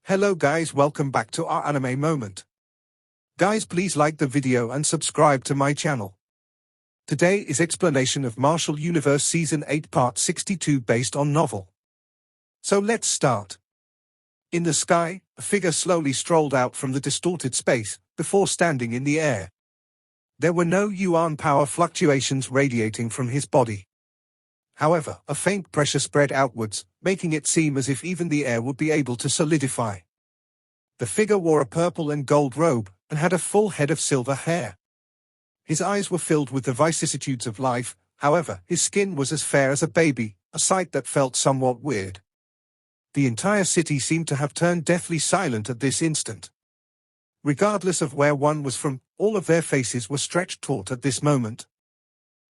Hello guys, welcome back to our anime moment. Guys, please like the video and subscribe to my channel. Today is explanation of Martial Universe Season 8 Part 62 based on novel. So let's start. In the sky, a figure slowly strolled out from the distorted space, before standing in the air. There were no yuan power fluctuations radiating from his body. However, a faint pressure spread outwards, making it seem as if even the air would be able to solidify. The figure wore a purple and gold robe, and had a full head of silver hair. His eyes were filled with the vicissitudes of life, however, his skin was as fair as a baby, a sight that felt somewhat weird. The entire city seemed to have turned deathly silent at this instant. Regardless of where one was from, all of their faces were stretched taut at this moment.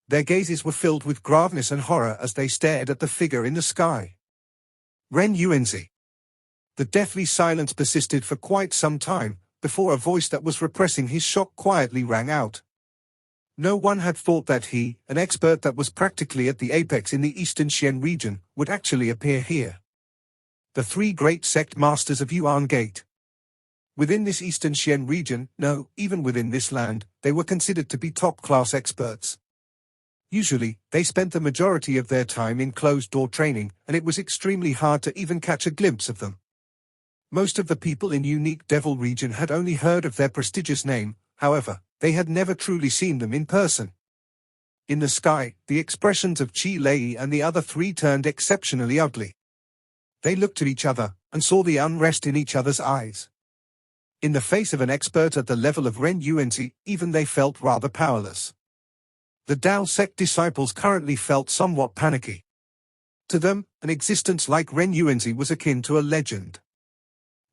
Their gazes were filled with graveness and horror as they stared at the figure in the sky. Ren Yuenzi. The deathly silence persisted for quite some time, before a voice that was repressing his shock quietly rang out. No one had thought that he, an expert that was practically at the apex in the Eastern Xian region, would actually appear here. The three great sect masters of Yuan Gate. Within this Eastern Xian region, no, even within this land, they were considered to be top-class experts. Usually, they spent the majority of their time in closed-door training, and it was extremely hard to even catch a glimpse of them. Most of the people in Unique Devil region had only heard of their prestigious name, however, they had never truly seen them in person. In the sky, the expressions of Chi Lei and the other three turned exceptionally ugly. They looked at each other, and saw the unrest in each other's eyes. In the face of an expert at the level of Ren Yuenzi, even they felt rather powerless. The Dao sect disciples currently felt somewhat panicky. To them, an existence like Ren Yuenzi was akin to a legend.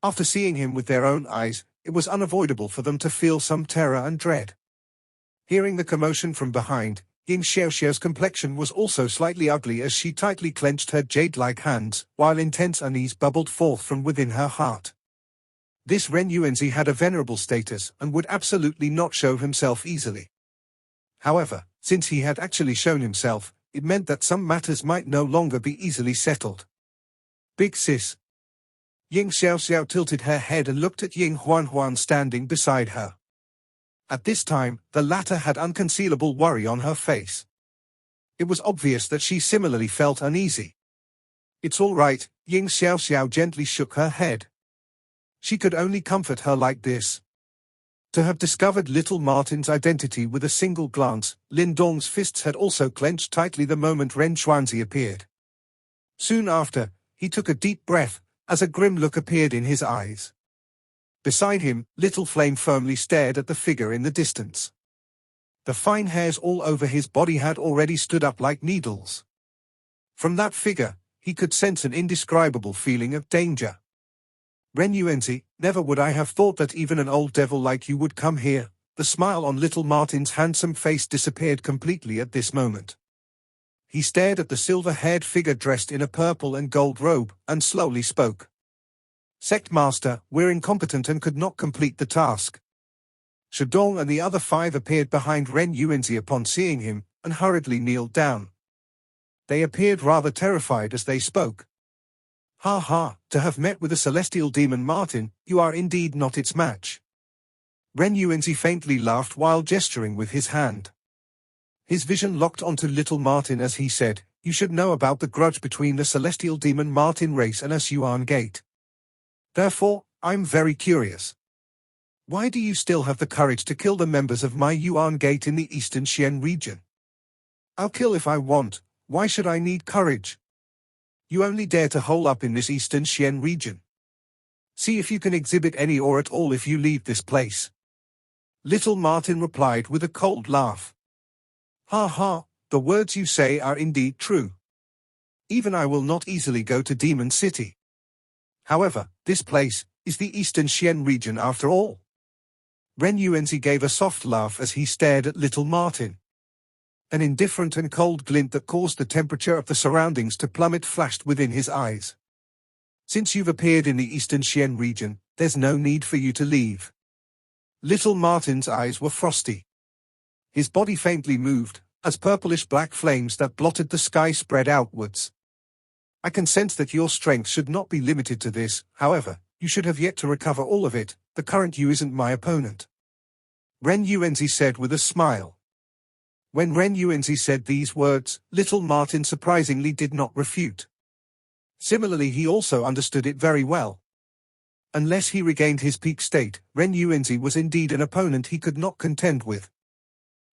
After seeing him with their own eyes, it was unavoidable for them to feel some terror and dread. Hearing the commotion from behind, Ying Huanhuan's complexion was also slightly ugly as she tightly clenched her jade-like hands, while intense unease bubbled forth from within her heart. This Ren Yuenzi had a venerable status and would absolutely not show himself easily. However, since he had actually shown himself, it meant that some matters might no longer be easily settled. Big sis. Ying Huanhuan tilted her head and looked at Ying Huanhuan standing beside her. At this time, the latter had unconcealable worry on her face. It was obvious that she similarly felt uneasy. It's all right, Ying Huanhuan gently shook her head. She could only comfort her like this. To have discovered little Martin's identity with a single glance, Lin Dong's fists had also clenched tightly the moment Ren Yuenzi appeared. Soon after, he took a deep breath, as a grim look appeared in his eyes. Beside him, Little Flame firmly stared at the figure in the distance. The fine hairs all over his body had already stood up like needles. From that figure, he could sense an indescribable feeling of danger. Ren Yuenzi, never would I have thought that even an old devil like you would come here. The smile on Little Martin's handsome face disappeared completely at this moment. He stared at the silver-haired figure dressed in a purple and gold robe, and slowly spoke. Sect Master, we're incompetent and could not complete the task. Shudong and the other five appeared behind Ren Yuenzi upon seeing him, and hurriedly kneeled down. They appeared rather terrified as they spoke. Ha ha, to have met with a celestial demon Martin, you are indeed not its match. Ren Yuenzi faintly laughed while gesturing with his hand. His vision locked onto Little Martin as he said, you should know about the grudge between the celestial demon Martin race and us Yuan Gate. Therefore, I'm very curious. Why do you still have the courage to kill the members of my Yuan Gate in the Eastern Xian region? I'll kill if I want, why should I need courage? You only dare to hole up in this Eastern Xian region. See if you can exhibit any or at all if you leave this place. Little Martin replied with a cold laugh. Ha ha, the words you say are indeed true. Even I will not easily go to Demon City. However, this place is the Eastern Xian region after all. Ren Yuenzi gave a soft laugh as he stared at Little Martin. An indifferent and cold glint that caused the temperature of the surroundings to plummet flashed within his eyes. Since you've appeared in the Eastern Xian region, there's no need for you to leave. Little Martin's eyes were frosty. His body faintly moved, as purplish-black flames that blotted the sky spread outwards. I can sense that your strength should not be limited to this, however, You should have yet to recover all of it. The current you isn't my opponent. Ren Yuenzi said with a smile. When Ren Yuenzi said these words, little Martin surprisingly did not refute. Similarly, he also understood it very well. Unless he regained his peak state, Ren Yuenzi was indeed an opponent he could not contend with.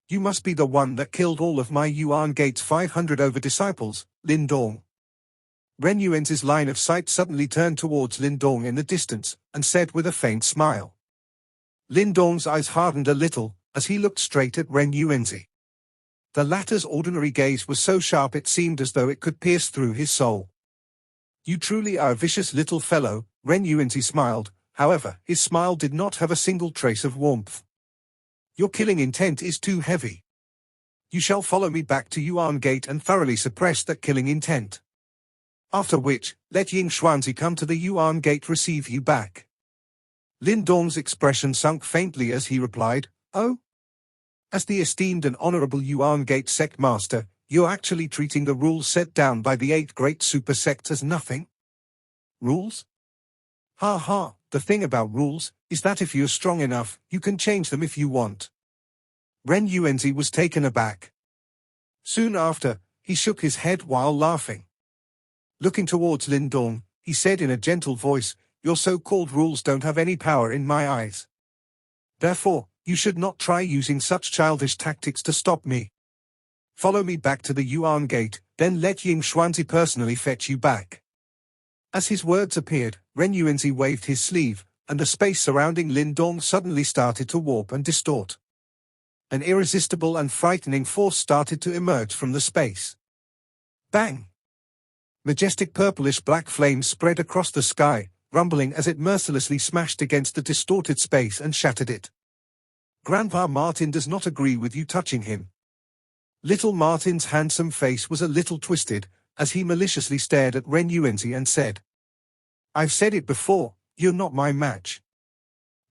You must be the one that killed all of my Yuan Gate's 500 over disciples, Lin Dong. Ren Yuenzi's line of sight suddenly turned towards Lin Dong in the distance, and said with a faint smile. Lin Dong's eyes hardened a little, as he looked straight at Ren Yuenzi. The latter's ordinary gaze was so sharp it seemed as though it could pierce through his soul. You truly are a vicious little fellow, Ren Yuenzi smiled. However, his smile did not have a single trace of warmth. Your killing intent is too heavy. You shall follow me back to Yuan Gate and thoroughly suppress that killing intent. After which, let Ying Huanhuan come to the Yuan Gate receive you back. Lin Dong's expression sunk faintly as he replied, Oh? As the esteemed and honorable Yuan Gate sect master, you're actually treating the rules set down by the 8 great super sects as nothing? Rules? Ha ha, the thing about rules is that if you're strong enough, you can change them if you want. Ren Yuenzi was taken aback. Soon after, he shook his head while laughing. Looking towards Lin Dong, he said in a gentle voice, Your so-called rules don't have any power in my eyes. Therefore, you should not try using such childish tactics to stop me. Follow me back to the Yuan Gate, then let Ying Huanhuan personally fetch you back. As his words appeared, Ren Yuenzi waved his sleeve, and the space surrounding Lin Dong suddenly started to warp and distort. An irresistible and frightening force started to emerge from the space. Bang! Majestic purplish-black flames spread across the sky, rumbling as it mercilessly smashed against the distorted space and shattered it. Grandpa Martin does not agree with you touching him. Little Martin's handsome face was a little twisted, as he maliciously stared at Ren Yuenzi and said, I've said it before, you're not my match.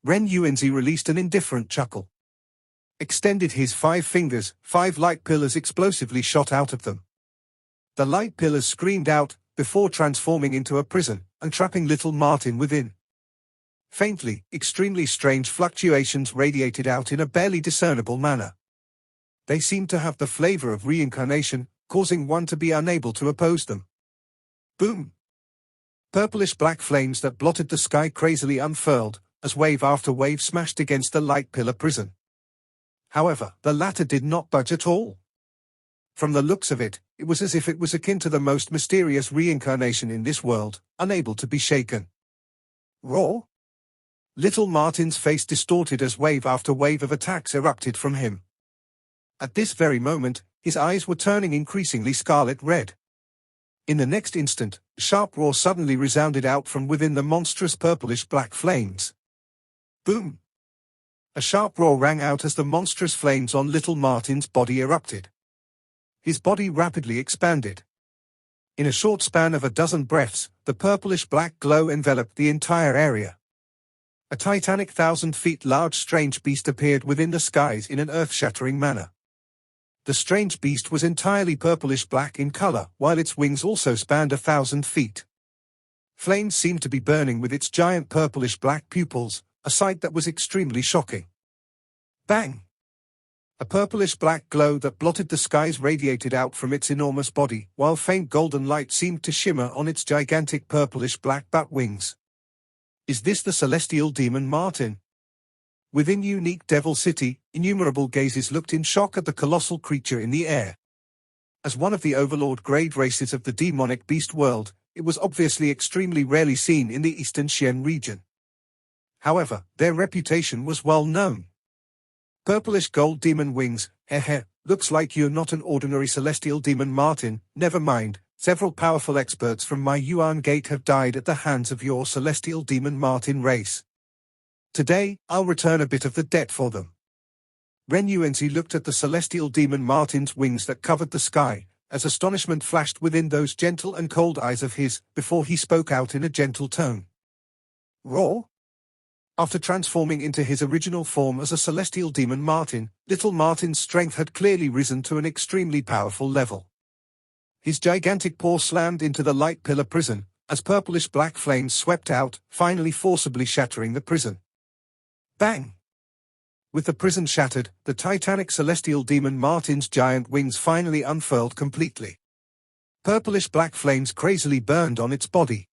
Ren Yuenzi released an indifferent chuckle. Extended his 5 fingers, 5 light pillars explosively shot out of them. The light pillars screamed out, before transforming into a prison, and trapping little Martin within. Faintly, extremely strange fluctuations radiated out in a barely discernible manner. They seemed to have the flavor of reincarnation, causing one to be unable to oppose them. Boom! Purplish-black flames that blotted the sky crazily unfurled, as wave after wave smashed against the light pillar prison. However, the latter did not budge at all. From the looks of it, it was as if it was akin to the most mysterious reincarnation in this world, unable to be shaken. Roar! Little Martin's face distorted as wave after wave of attacks erupted from him. At this very moment, his eyes were turning increasingly scarlet red. In the next instant, a sharp roar suddenly resounded out from within the monstrous purplish-black flames. Boom! A sharp roar rang out as the monstrous flames on little Martin's body erupted. His body rapidly expanded. In a short span of a dozen breaths, the purplish-black glow enveloped the entire area. A titanic 1,000 feet large strange beast appeared within the skies in an earth-shattering manner. The strange beast was entirely purplish-black in color, while its wings also spanned 1,000 feet. Flames seemed to be burning with its giant purplish-black pupils, a sight that was extremely shocking. Bang! A purplish-black glow that blotted the skies radiated out from its enormous body, while faint golden light seemed to shimmer on its gigantic purplish-black bat wings. Is this the celestial demon Martin? Within unique Devil City, innumerable gazes looked in shock at the colossal creature in the air. As one of the overlord-grade races of the demonic beast world, it was obviously extremely rarely seen in the eastern Xian region. However, their reputation was well known. Purplish gold demon wings, looks like you're not an ordinary celestial demon Martin, never mind, several powerful experts from my Yuan Gate have died at the hands of your celestial demon Martin race. Today, I'll return a bit of the debt for them. Ren Yuenzi looked at the celestial demon Martin's wings that covered the sky, as astonishment flashed within those gentle and cold eyes of his, before he spoke out in a gentle tone. Roar? After transforming into his original form as a celestial demon Martin, little Martin's strength had clearly risen to an extremely powerful level. His gigantic paw slammed into the light pillar prison, as purplish-black flames swept out, finally forcibly shattering the prison. Bang! With the prison shattered, the titanic celestial demon Martin's giant wings finally unfurled completely. Purplish-black flames crazily burned on its body.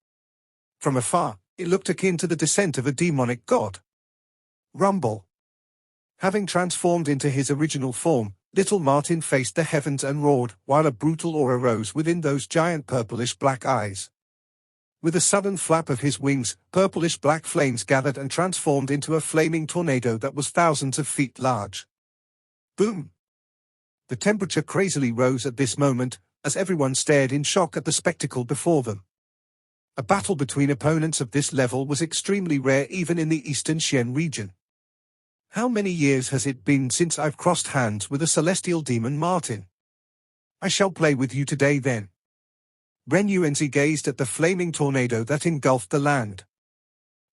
From afar, it looked akin to the descent of a demonic god. Rumble. Having transformed into his original form, little Martin faced the heavens and roared, while a brutal aura rose within those giant purplish-black eyes. With a sudden flap of his wings, purplish-black flames gathered and transformed into a flaming tornado that was thousands of feet large. Boom! The temperature crazily rose at this moment, as everyone stared in shock at the spectacle before them. A battle between opponents of this level was extremely rare even in the Eastern Xian region. How many years has it been since I've crossed hands with a celestial demon Martin? I shall play with you today then. Ren Yuenzi gazed at the flaming tornado that engulfed the land.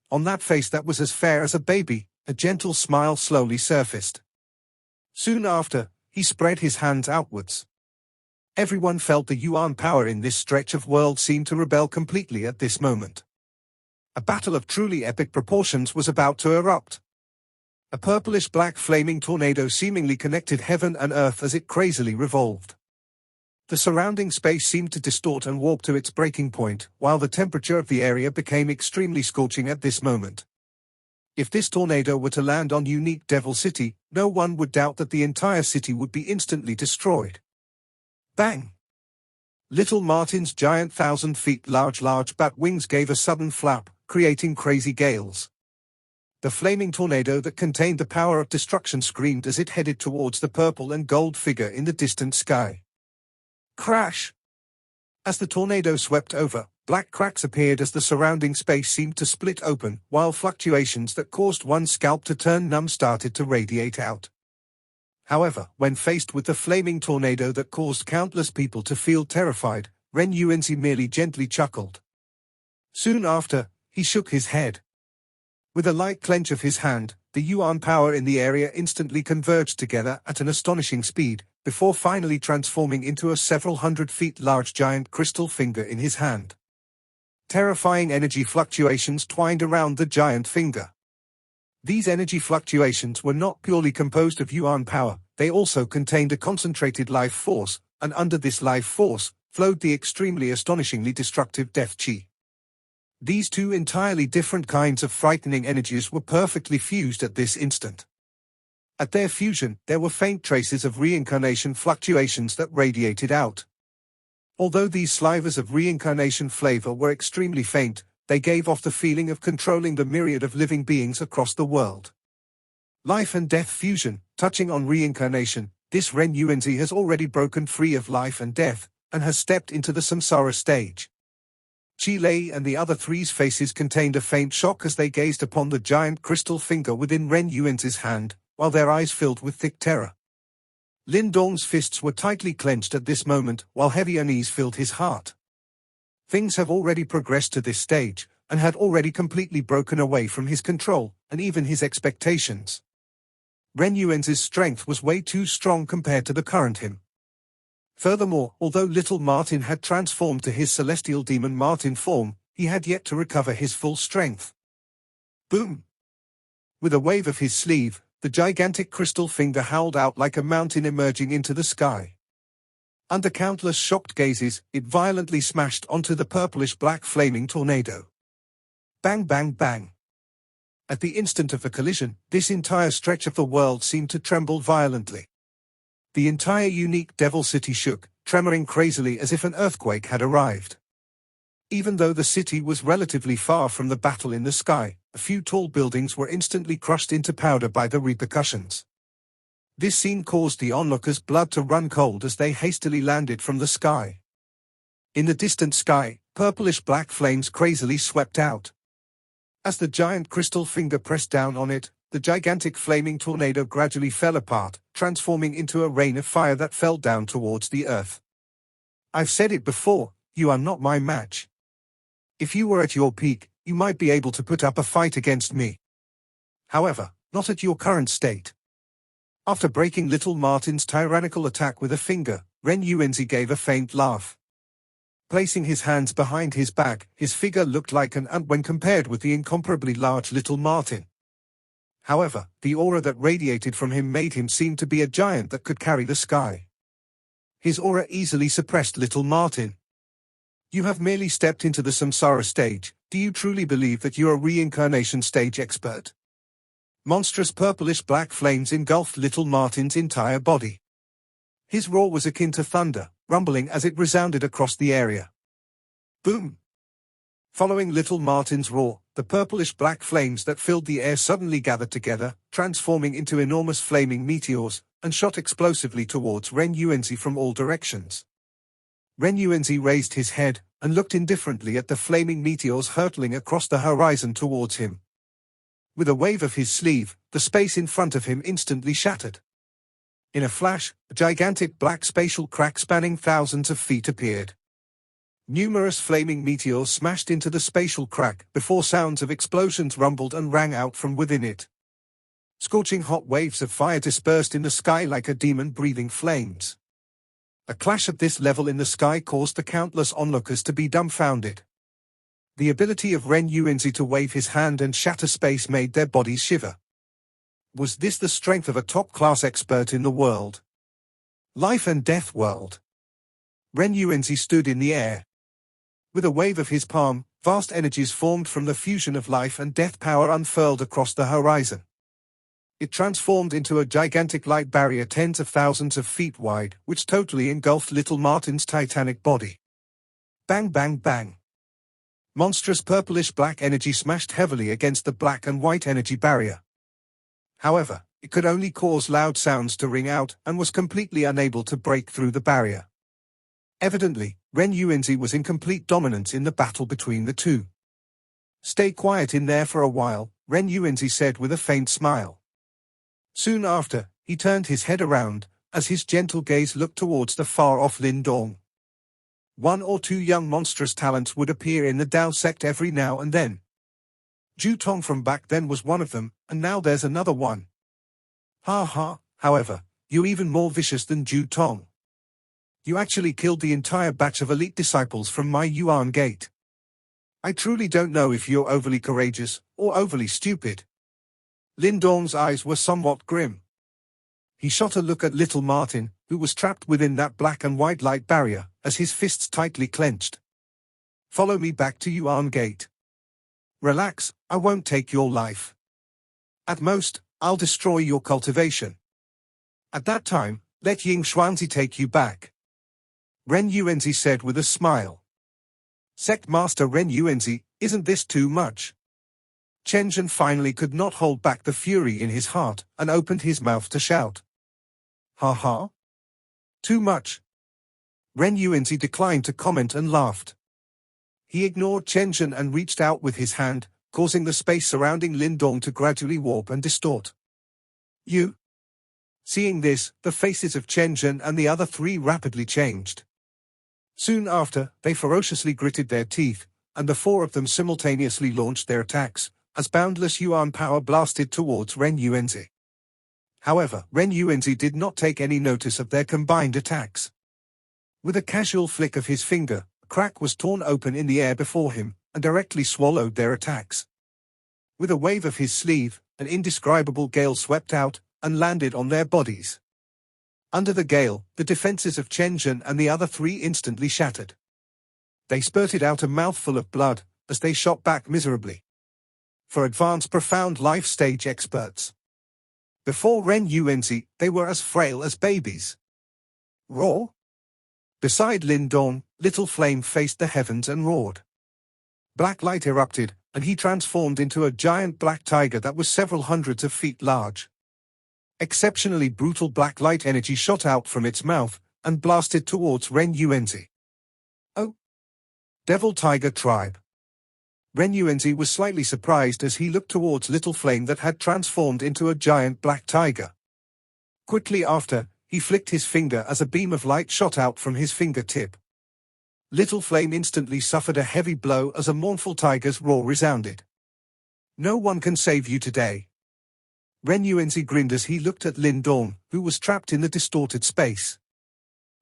On that face that was as fair as a baby, a gentle smile slowly surfaced. Soon after, he spread his hands outwards. Everyone felt the Yuan power in this stretch of world seemed to rebel completely at this moment. A battle of truly epic proportions was about to erupt. A purplish-black flaming tornado seemingly connected heaven and earth as it crazily revolved. The surrounding space seemed to distort and warp to its breaking point, while the temperature of the area became extremely scorching at this moment. If this tornado were to land on unique Devil City, no one would doubt that the entire city would be instantly destroyed. Bang! Little Martin's giant 1,000 feet large bat wings gave a sudden flap, creating crazy gales. The flaming tornado that contained the power of destruction screamed as it headed towards the purple and gold figure in the distant sky. Crash! As the tornado swept over, black cracks appeared as the surrounding space seemed to split open, while fluctuations that caused one's scalp to turn numb started to radiate out. However, when faced with the flaming tornado that caused countless people to feel terrified, Ren Yuenzi merely gently chuckled. Soon after, he shook his head. With a light clench of his hand, the Yuan power in the area instantly converged together at an astonishing speed, before finally transforming into a several hundred feet large giant crystal finger in his hand. Terrifying energy fluctuations twined around the giant finger. These energy fluctuations were not purely composed of Yuan power, they also contained a concentrated life force, and under this life force, flowed the extremely astonishingly destructive death chi. These two entirely different kinds of frightening energies were perfectly fused at this instant. At their fusion, there were faint traces of reincarnation fluctuations that radiated out. Although these slivers of reincarnation flavor were extremely faint, they gave off the feeling of controlling the myriad of living beings across the world. Life and death fusion, touching on reincarnation, this Ren Yuenzi has already broken free of life and death, and has stepped into the samsara stage. Chi Lei and the other three's faces contained a faint shock as they gazed upon the giant crystal finger within Ren Yuenzi's hand, while their eyes filled with thick terror. Lin Dong's fists were tightly clenched at this moment, while heavy unease filled his heart. Things have already progressed to this stage, and had already completely broken away from his control, and even his expectations. Ren Yuenzi's strength was way too strong compared to the current him. Furthermore, although little Martin had transformed to his celestial demon Martin form, he had yet to recover his full strength. Boom! With a wave of his sleeve, the gigantic crystal finger howled out like a mountain emerging into the sky. Under countless shocked gazes, it violently smashed onto the purplish-black flaming tornado. Bang bang bang. At the instant of the collision, this entire stretch of the world seemed to tremble violently. The entire unique Devil City shook, tremoring crazily as if an earthquake had arrived. Even though the city was relatively far from the battle in the sky, a few tall buildings were instantly crushed into powder by the repercussions. This scene caused the onlookers' blood to run cold as they hastily landed from the sky. In the distant sky, purplish-black flames crazily swept out. As the giant crystal finger pressed down on it, the gigantic flaming tornado gradually fell apart, transforming into a rain of fire that fell down towards the earth. I've said it before, you are not my match. If you were at your peak, you might be able to put up a fight against me. However, not at your current state. After breaking little Martin's tyrannical attack with a finger, Ren Yuenzi gave a faint laugh. Placing his hands behind his back, his figure looked like an ant when compared with the incomparably large little Martin. However, the aura that radiated from him made him seem to be a giant that could carry the sky. His aura easily suppressed little Martin. You have merely stepped into the samsara stage. Do you truly believe that you are a reincarnation stage expert? Monstrous purplish-black flames engulfed little Martin's entire body. His roar was akin to thunder, rumbling as it resounded across the area. Boom! Following little Martin's roar, the purplish-black flames that filled the air suddenly gathered together, transforming into enormous flaming meteors, and shot explosively towards Ren Yuenzi from all directions. Ren Yuenzi raised his head, and looked indifferently at the flaming meteors hurtling across the horizon towards him. With a wave of his sleeve, the space in front of him instantly shattered. In a flash, a gigantic black spatial crack spanning thousands of feet appeared. Numerous flaming meteors smashed into the spatial crack before sounds of explosions rumbled and rang out from within it. Scorching hot waves of fire dispersed in the sky like a demon breathing flames. A clash at this level in the sky caused the countless onlookers to be dumbfounded. The ability of Ren Yuenzi to wave his hand and shatter space made their bodies shiver. Was this the strength of a top-class expert in the world? Life and death world. Ren Yuenzi stood in the air. With a wave of his palm, vast energies formed from the fusion of life and death power unfurled across the horizon. It transformed into a gigantic light barrier tens of thousands of feet wide, which totally engulfed little Martin's titanic body. Bang bang bang. Monstrous purplish-black energy smashed heavily against the black and white energy barrier. However, it could only cause loud sounds to ring out and was completely unable to break through the barrier. Evidently, Ren Yuenzi was in complete dominance in the battle between the two. Stay quiet in there for a while, Ren Yuenzi said with a faint smile. Soon after, he turned his head around, as his gentle gaze looked towards the far-off Lin Dong. One or two young monstrous talents would appear in the Dao sect every now and then. Ju Tong from back then was one of them, and now there's another one. Ha ha, however, you're even more vicious than Ju Tong. You actually killed the entire batch of elite disciples from my Yuan gate. I truly don't know if you're overly courageous, or overly stupid. Lin Dong's eyes were somewhat grim. He shot a look at little Martin, who was trapped within that black and white light barrier, as his fists tightly clenched. Follow me back to Yuan gate. Relax, I won't take your life. At most, I'll destroy your cultivation. At that time, let Ying Huanhuan take you back. Ren Yuenzi said with a smile. Sect Master Ren Yuenzi, isn't this too much? Chen Zhen finally could not hold back the fury in his heart, and opened his mouth to shout. Ha ha? Too much? Ren Yuenzi declined to comment and laughed. He ignored Chen Zhen and reached out with his hand, causing the space surrounding Lin Dong to gradually warp and distort. You? Seeing this, the faces of Chen Zhen and the other three rapidly changed. Soon after, they ferociously gritted their teeth, and the four of them simultaneously launched their attacks, as boundless Yuan power blasted towards Ren Yuenzi. However, Ren Yuenzi did not take any notice of their combined attacks. With a casual flick of his finger, a crack was torn open in the air before him, and directly swallowed their attacks. With a wave of his sleeve, an indescribable gale swept out, and landed on their bodies. Under the gale, the defenses of Chen Zhen and the other three instantly shattered. They spurted out a mouthful of blood, as they shot back miserably. For advanced profound life stage experts. Before Ren Yuenzi, they were as frail as babies. Roar? Beside Lin Dong, Little Flame faced the heavens and roared. Black light erupted, and he transformed into a giant black tiger that was several hundreds of feet large. Exceptionally brutal black light energy shot out from its mouth, and blasted towards Ren Yuenzi. Oh! Devil Tiger Tribe. Ren Yuenzi was slightly surprised as he looked towards Little Flame that had transformed into a giant black tiger. Quickly after, he flicked his finger as a beam of light shot out from his fingertip. Little Flame instantly suffered a heavy blow as a mournful tiger's roar resounded. No one can save you today. Ren Yuenzi grinned as he looked at Lin Dong, who was trapped in the distorted space.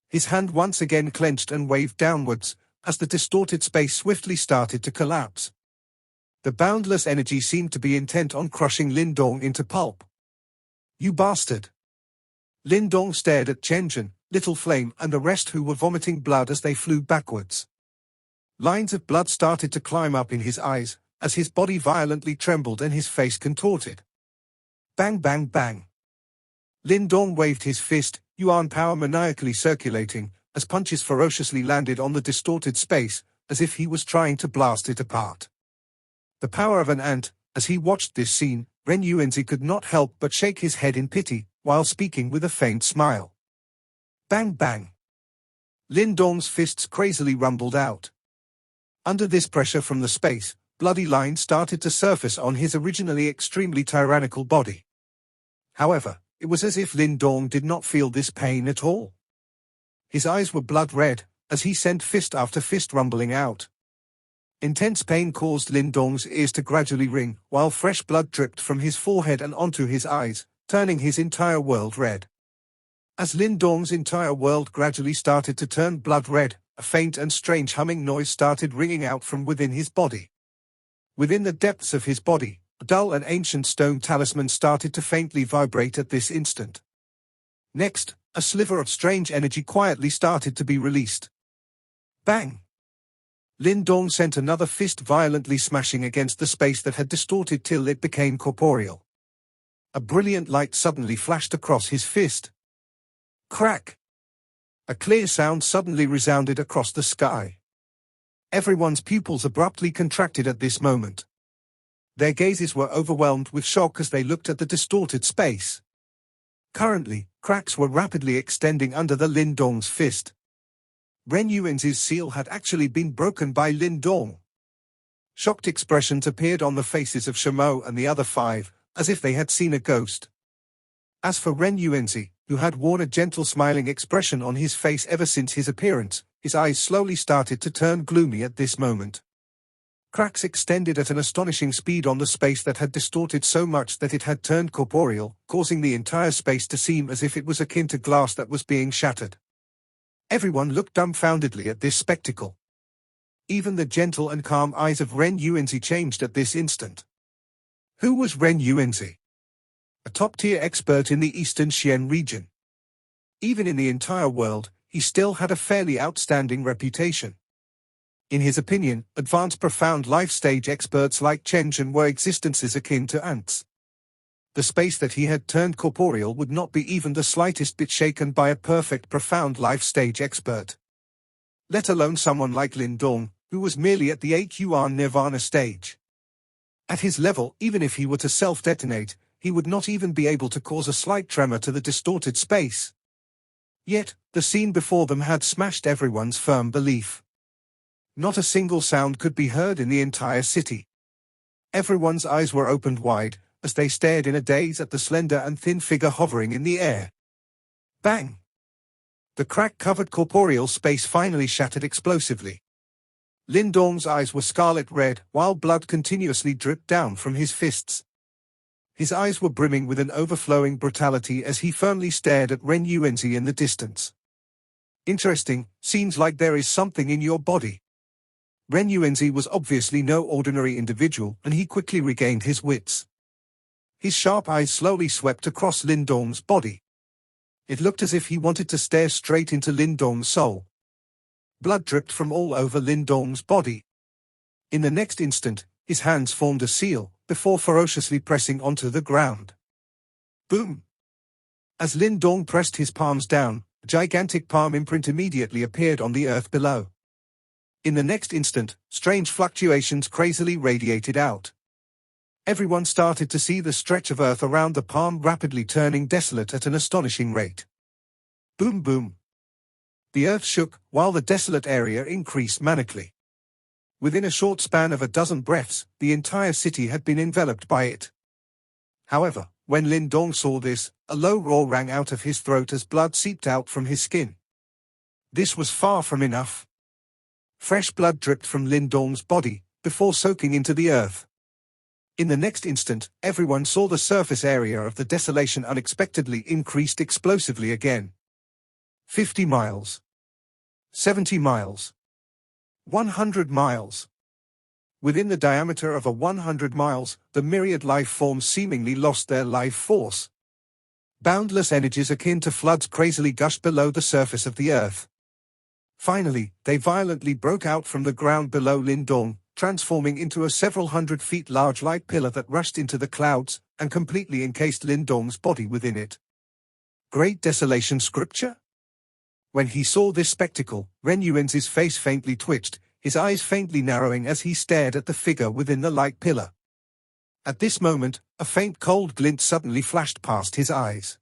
His hand once again clenched and waved downwards, as the distorted space swiftly started to collapse. The boundless energy seemed to be intent on crushing Lin Dong into pulp. "You bastard!" Lin Dong stared at Chen Zhen, Little Flame and the rest, who were vomiting blood as they flew backwards. Lines of blood started to climb up in his eyes, as his body violently trembled and his face contorted. Bang bang bang. Lin Dong waved his fist, Yuan power maniacally circulating, as punches ferociously landed on the distorted space, as if he was trying to blast it apart. The power of an ant. As he watched this scene, Ren Yuenzi could not help but shake his head in pity, while speaking with a faint smile. Bang bang. Lin Dong's fists crazily rumbled out. Under this pressure from the space, bloody lines started to surface on his originally extremely tyrannical body. However, it was as if Lin Dong did not feel this pain at all. His eyes were blood red, as he sent fist after fist rumbling out. Intense pain caused Lin Dong's ears to gradually ring, while fresh blood dripped from his forehead and onto his eyes, turning his entire world red. As Lin Dong's entire world gradually started to turn blood red, a faint and strange humming noise started ringing out from within his body. Within the depths of his body, a dull and ancient stone talisman started to faintly vibrate at this instant. Next, a sliver of strange energy quietly started to be released. Bang! Lin Dong sent another fist violently smashing against the space that had distorted till it became corporeal. A brilliant light suddenly flashed across his fist. Crack! A clear sound suddenly resounded across the sky. Everyone's pupils abruptly contracted at this moment. Their gazes were overwhelmed with shock as they looked at the distorted space. Currently, cracks were rapidly extending under the Lin Dong's fist. Ren Yuenzi's seal had actually been broken by Lin Dong. Shocked expressions appeared on the faces of Shamo and the other five, as if they had seen a ghost. As for Ren Yuenzi, who had worn a gentle smiling expression on his face ever since his appearance, his eyes slowly started to turn gloomy at this moment. Cracks extended at an astonishing speed on the space that had distorted so much that it had turned corporeal, causing the entire space to seem as if it was akin to glass that was being shattered. Everyone looked dumbfoundedly at this spectacle. Even the gentle and calm eyes of Ren Yuenzi changed at this instant. Who was Ren Yuenzi? A top-tier expert in the Eastern Xian region. Even in the entire world, he still had a fairly outstanding reputation. In his opinion, advanced profound life-stage experts like Chen Zhen were existences akin to ants. The space that he had turned corporeal would not be even the slightest bit shaken by a perfect profound life-stage expert. Let alone someone like Lin Dong, who was merely at the 8 Yuan Nirvana stage. At his level, even if he were to self-detonate, he would not even be able to cause a slight tremor to the distorted space. Yet, the scene before them had smashed everyone's firm belief. Not a single sound could be heard in the entire city. Everyone's eyes were opened wide, as they stared in a daze at the slender and thin figure hovering in the air. Bang! The crack-covered corporeal space finally shattered explosively. Lin Dong's eyes were scarlet red, while blood continuously dripped down from his fists. His eyes were brimming with an overflowing brutality as he firmly stared at Ren Yuenzi in the distance. Interesting, seems like there is something in your body. Ren Yuenzi was obviously no ordinary individual, and he quickly regained his wits. His sharp eyes slowly swept across Lin Dong's body. It looked as if he wanted to stare straight into Lin Dong's soul. Blood dripped from all over Lin Dong's body. In the next instant, his hands formed a seal, before ferociously pressing onto the ground. Boom! As Lin Dong pressed his palms down, a gigantic palm imprint immediately appeared on the earth below. In the next instant, strange fluctuations crazily radiated out. Everyone started to see the stretch of earth around the palm rapidly turning desolate at an astonishing rate. Boom boom! The earth shook, while the desolate area increased manically. Within a short span of a dozen breaths, the entire city had been enveloped by it. However, when Lin Dong saw this, a low roar rang out of his throat as blood seeped out from his skin. This was far from enough. Fresh blood dripped from Lin Dong's body, before soaking into the earth. In the next instant, everyone saw the surface area of the desolation unexpectedly increased explosively again. 50 miles. 70 miles. 100 miles. Within the diameter of 100 miles, the myriad life forms seemingly lost their life force. Boundless energies akin to floods crazily gushed below the surface of the earth. Finally, they violently broke out from the ground below Lin Dong, transforming into a several hundred feet large light pillar that rushed into the clouds and completely encased Lin Dong's body within it. Great Desolation scripture? When he saw this spectacle, Ren Yuenzi's face faintly twitched, his eyes faintly narrowing as he stared at the figure within the light pillar. At this moment, a faint cold glint suddenly flashed past his eyes.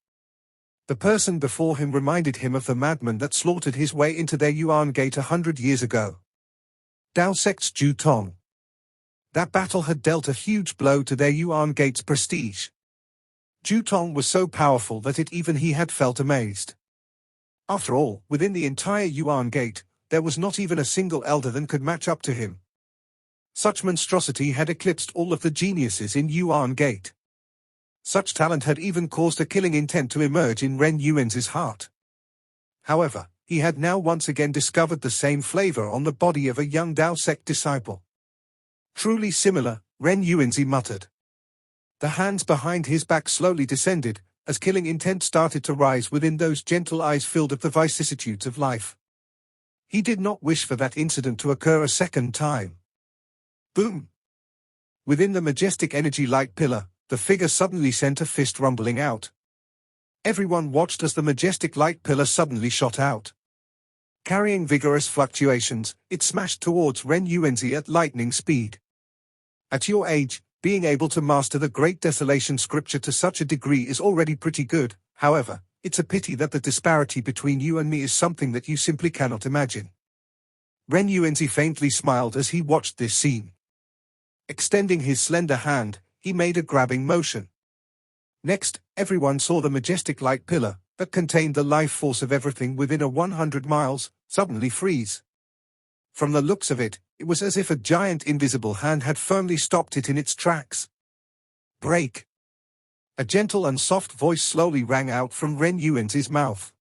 The person before him reminded him of the madman that slaughtered his way into their Yuan Gate 100 years ago. Dao sect's Zhu Tong. That battle had dealt a huge blow to their Yuan Gate's prestige. Zhu Tong was so powerful that even he had felt amazed. After all, within the entire Yuan Gate, there was not even a single elder that could match up to him. Such monstrosity had eclipsed all of the geniuses in Yuan Gate. Such talent had even caused a killing intent to emerge in Ren Yuenzi's heart. However, he had now once again discovered the same flavor on the body of a young Dao sect disciple. Truly similar, Ren Yuenzi muttered. The hands behind his back slowly descended, as killing intent started to rise within those gentle eyes filled with the vicissitudes of life. He did not wish for that incident to occur a second time. Boom! Within the majestic energy light pillar, the figure suddenly sent a fist rumbling out. Everyone watched as the majestic light pillar suddenly shot out. Carrying vigorous fluctuations, it smashed towards Ren Yuenzi at lightning speed. At your age, being able to master the Great Desolation scripture to such a degree is already pretty good. However, it's a pity that the disparity between you and me is something that you simply cannot imagine. Ren Yuenzi faintly smiled as he watched this scene. Extending his slender hand, he made a grabbing motion. Next, everyone saw the majestic light pillar, that contained the life force of everything within 100 miles, suddenly freeze. From the looks of it, it was as if a giant invisible hand had firmly stopped it in its tracks. Break! A gentle and soft voice slowly rang out from Ren Yuenzi's mouth.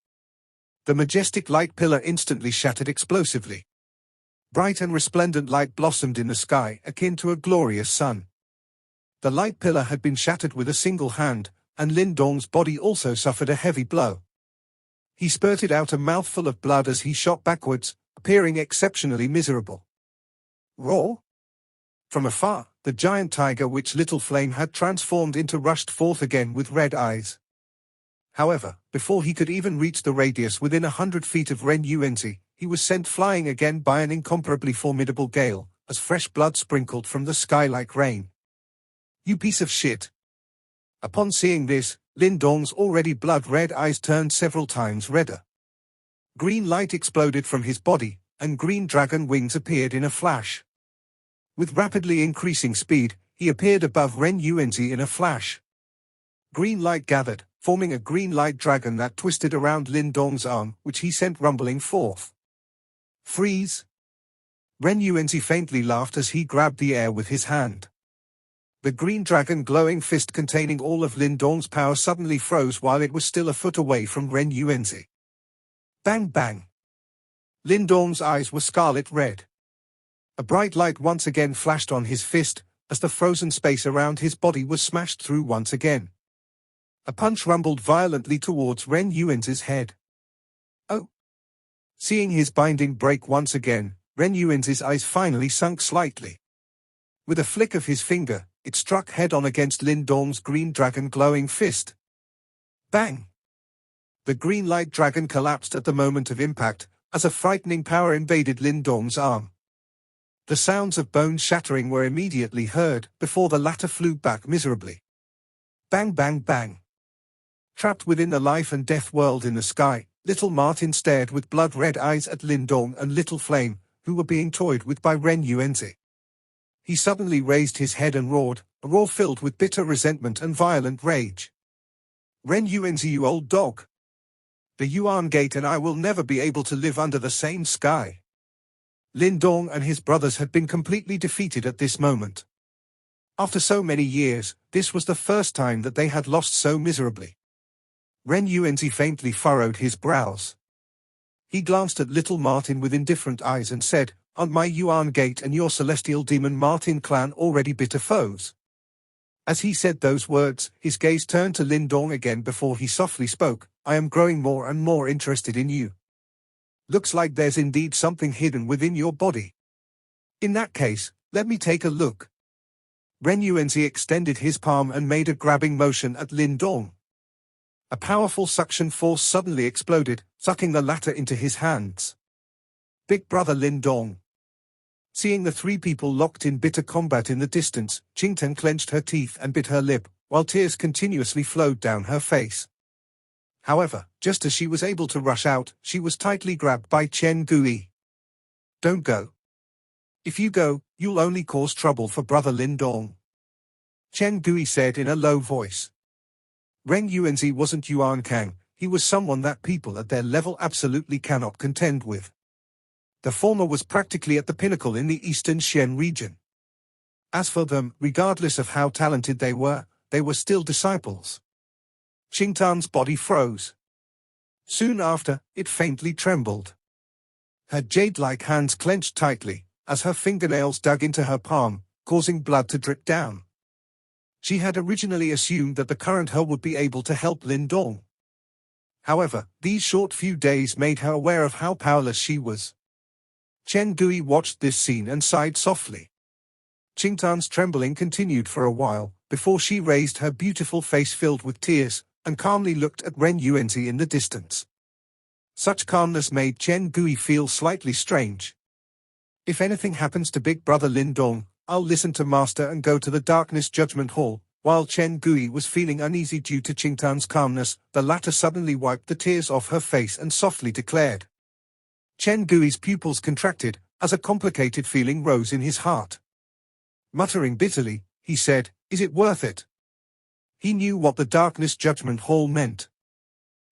The majestic light pillar instantly shattered explosively. Bright and resplendent light blossomed in the sky, akin to a glorious sun. The light pillar had been shattered with a single hand, and Lin Dong's body also suffered a heavy blow. He spurted out a mouthful of blood as he shot backwards, appearing exceptionally miserable. Roar! From afar, the giant tiger which Little Flame had transformed into rushed forth again with red eyes. However, before he could even reach the radius within 100 feet of Ren Yuenzi, he was sent flying again by an incomparably formidable gale, as fresh blood sprinkled from the sky like rain. You piece of shit! Upon seeing this, Lin Dong's already blood-red eyes turned several times redder. Green light exploded from his body, and green dragon wings appeared in a flash. With rapidly increasing speed, he appeared above Ren Yuenzi in a flash. Green light gathered, forming a green light dragon that twisted around Lin Dong's arm, which he sent rumbling forth. Freeze! Ren Yuenzi faintly laughed as he grabbed the air with his hand. The green dragon glowing fist containing all of Lin Dong's power suddenly froze while it was still a foot away from Ren Yuenzi. Bang bang! Lin Dong's eyes were scarlet red. A bright light once again flashed on his fist, as the frozen space around his body was smashed through once again. A punch rumbled violently towards Ren Yuenzi's head. Oh! Seeing his binding break once again, Ren Yuenzi's eyes finally sunk slightly. With a flick of his finger, it struck head-on against Lin Dong's green dragon glowing fist. Bang! The green light dragon collapsed at the moment of impact, as a frightening power invaded Lin Dong's arm. The sounds of bones shattering were immediately heard, before the latter flew back miserably. Bang bang bang! Trapped within the life and death world in the sky, little Martin stared with blood-red eyes at Lin Dong and Little Flame, who were being toyed with by Ren Yuenzi. He suddenly raised his head and roared, a roar filled with bitter resentment and violent rage. Ren Yuenzi, you old dog! The Yuan Gate and I will never be able to live under the same sky. Lin Dong and his brothers had been completely defeated at this moment. After so many years, this was the first time that they had lost so miserably. Ren Yuenzi faintly furrowed his brows. He glanced at little Martin with indifferent eyes and said, aren't my Yuan Gate and your celestial demon Martin clan already bitter foes? As he said those words, his gaze turned to Lin Dong again before he softly spoke, I am growing more and more interested in you. Looks like there's indeed something hidden within your body. In that case, let me take a look. Ren Yuenzi extended his palm and made a grabbing motion at Lin Dong. A powerful suction force suddenly exploded, sucking the latter into his hands. Big brother Lin Dong. Seeing the three people locked in bitter combat in the distance, Qingtan clenched her teeth and bit her lip, while tears continuously flowed down her face. However, just as she was able to rush out, she was tightly grabbed by Chen Gui. Don't go. If you go, you'll only cause trouble for brother Lin Dong. Chen Gui said in a low voice. Ren Yuenzi wasn't Yuan Kang, he was someone that people at their level absolutely cannot contend with. The former was practically at the pinnacle in the eastern Xian region. As for them, regardless of how talented they were still disciples. Qingtan's body froze. Soon after, it faintly trembled. Her jade-like hands clenched tightly, as her fingernails dug into her palm, causing blood to drip down. She had originally assumed that the current her would be able to help Lin Dong. However, these short few days made her aware of how powerless she was. Chen Gui watched this scene and sighed softly. Qingtan's trembling continued for a while, before she raised her beautiful face filled with tears, and calmly looked at Ren Yuenzi in the distance. Such calmness made Chen Gui feel slightly strange. If anything happens to big brother Lin Dong, I'll listen to master and go to the Darkness Judgment Hall. While Chen Gui was feeling uneasy due to Qingtan's calmness, the latter suddenly wiped the tears off her face and softly declared. Chen Gui's pupils contracted, as a complicated feeling rose in his heart. Muttering bitterly, he said, Is it worth it? He knew what the Darkness Judgment Hall meant.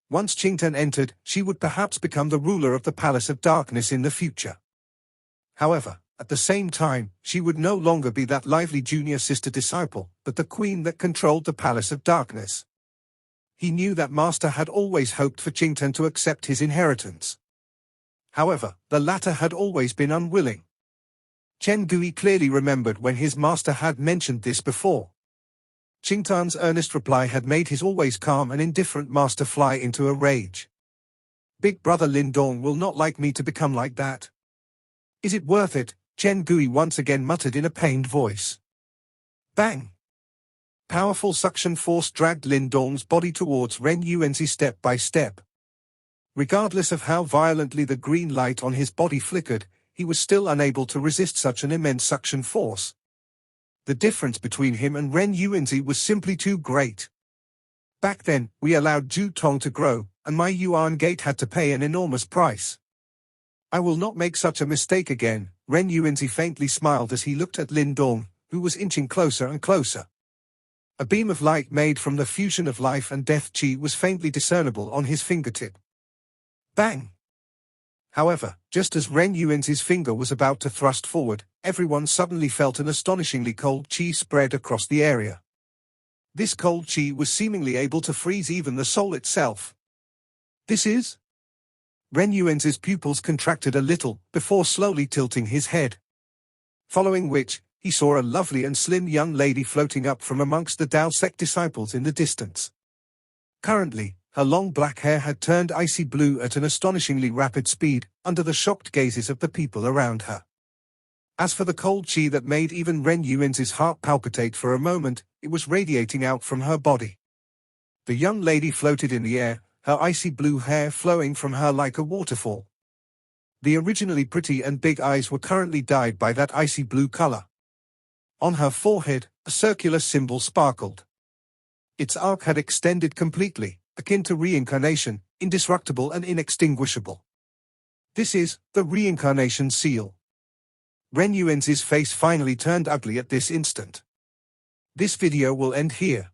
Once Qingtan entered, she would perhaps become the ruler of the Palace of Darkness in the future. However, at the same time, she would no longer be that lively junior sister disciple, but the queen that controlled the Palace of Darkness. He knew that master had always hoped for Qingtan to accept his inheritance. However, the latter had always been unwilling. Chen Gui clearly remembered when his master had mentioned this before. Qingtan's earnest reply had made his always calm and indifferent master fly into a rage. Big brother Lin Dong will not like me to become like that. Is it worth it? Chen Gui once again muttered in a pained voice. Bang! Powerful suction force dragged Lin Dong's body towards Ren Yuenzi step by step. Regardless of how violently the green light on his body flickered, he was still unable to resist such an immense suction force. The difference between him and Ren Yuenzi was simply too great. Back then, we allowed Zhu Tong to grow, and my Yuan Gate had to pay an enormous price. I will not make such a mistake again. Ren Yuenzi faintly smiled as he looked at Lin Dong, who was inching closer and closer. A beam of light made from the fusion of life and death qi was faintly discernible on his fingertip. Bang! However, just as Ren Yuenzi's finger was about to thrust forward, everyone suddenly felt an astonishingly cold qi spread across the area. This cold qi was seemingly able to freeze even the soul itself. This is? Ren Yuenzi's pupils contracted a little, before slowly tilting his head. Following which, he saw a lovely and slim young lady floating up from amongst the Dao sect disciples in the distance. Currently, her long black hair had turned icy blue at an astonishingly rapid speed, under the shocked gazes of the people around her. As for the cold qi that made even Ren Yuenzi's heart palpitate for a moment, it was radiating out from her body. The young lady floated in the air, her icy blue hair flowing from her like a waterfall. The originally pretty and big eyes were currently dyed by that icy blue color. On her forehead, a circular symbol sparkled. Its arc had extended completely, akin to reincarnation, indestructible and inextinguishable. This is the reincarnation seal. Ren Yuenzi's face finally turned ugly at this instant. This video will end here.